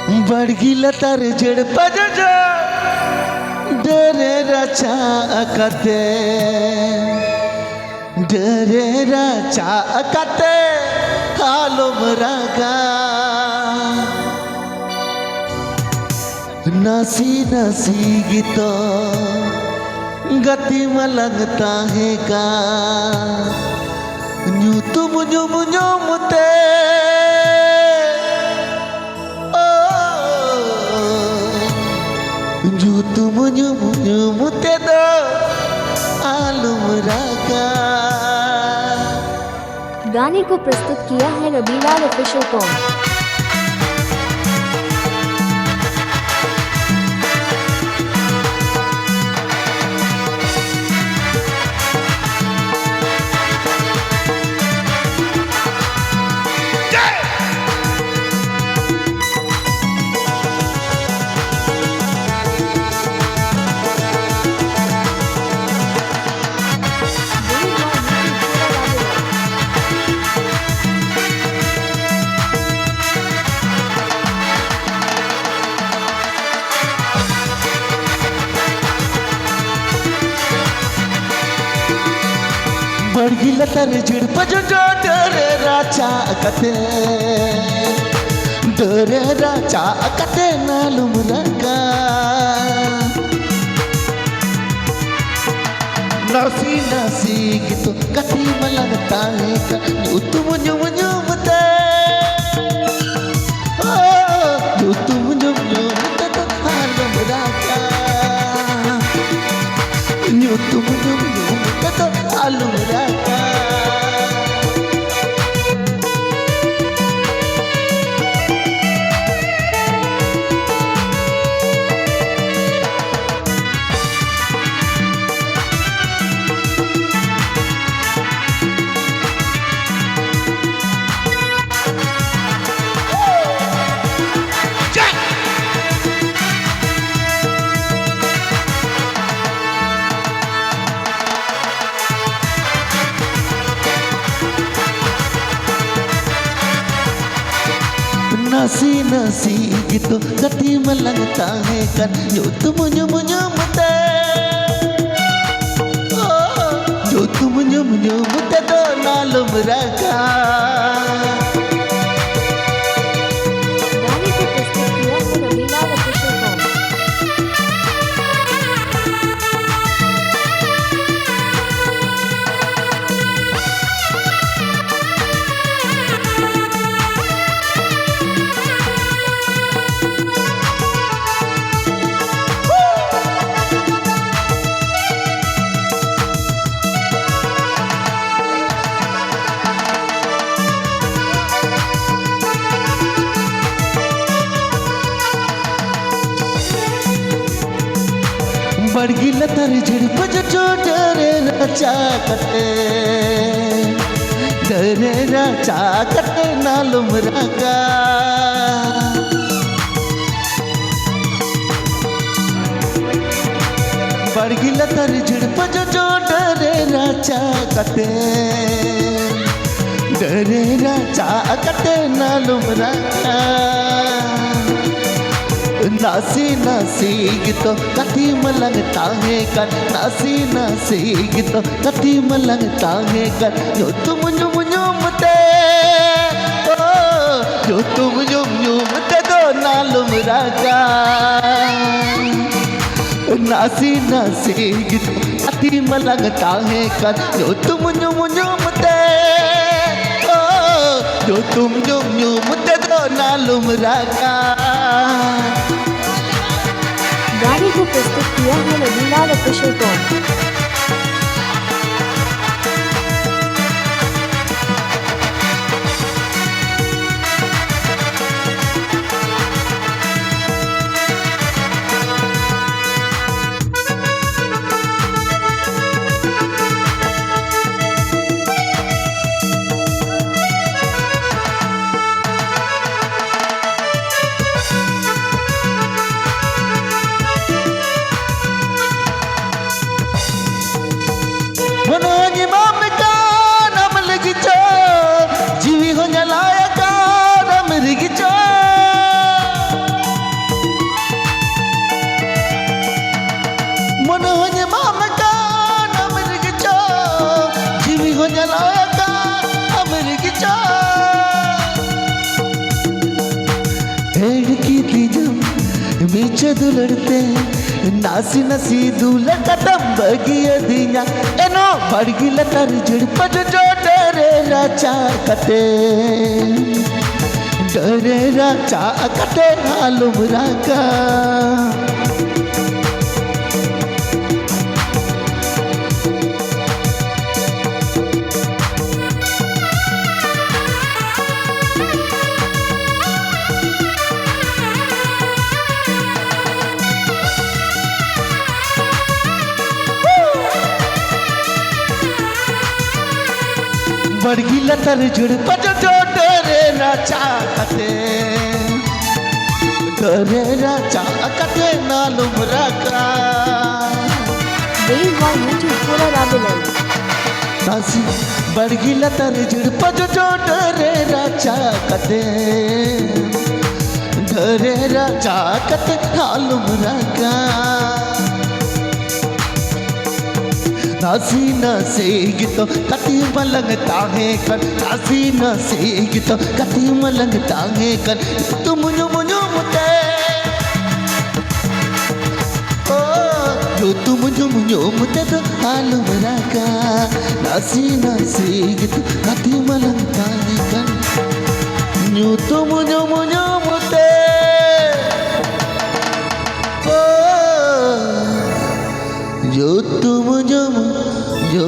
बड़गिला तार जड़ पजो डरे रचा कते हालो मरागा नसी नसी गीतो गति में लगता है का न्यू तुम मुते न्यू तुम मुते दो आलू मरागा। गाने को प्रस्तुत किया है रबीलाल ऑफिशियल कॉम। बड़गिला तार जड़ पजो डरे राचा कते नालुम रंगा नसी नसी गीतो गति में लगता है का तुम मुते तुम मुते तो आलुम रंगा तुम मुते तो आलुम रंगा। नसी नसी गीतो गति में लगता है कर जो तुम मुते जो तुम मुते तो नालुम रखा। गाने को प्रस्तुत किया है रबीलाल ऑफिशियल कॉम। बड़गिला तार जड़ पजो डरे राचा कते नालुम रंगा बड़गिला तार जड़ पजो डरे राचा कते नालुम रंगा नासी नासी गीतो कति में लगता है कर नासी नासी गीतो कति में लगता है कर जो तुम मुते जो तुम मुते तो नालुम रंगा नासी नासी गीतो कति में लगता है कर जो तुम मुते जो तुम मुते तो नालुम रंगा। गाने को प्रस्तुत किया है रबीलाल ऑफिशियल कॉम। भेड़ की तीजम मीचे दुलड़ते नासी नसी दूल्हा कदम बगिया दिया एनो बड़गी लतर जुड़ जो डरे राजा कते डरे राजा कते हालुम राका बड़गी लतर जुड़ जो डरे राजा कते डरे राजा कते नालुम राका Wave on YouTube पूरा राबिलन नासी बड़गी लतर जुड़ जो डरे राजा कते डरे राजा कते नालुम राका नासी नसे गितो कति मलंगता है कर नासी नसे गितो कति मलंगता है कर तुम मुझो मुझो मुते ओ जो तुम मुझो मुते तो हालू मरा का नासी नसे गितो कति मलंगता है कर जो तुम मुझो मुते ओ जो तुम जो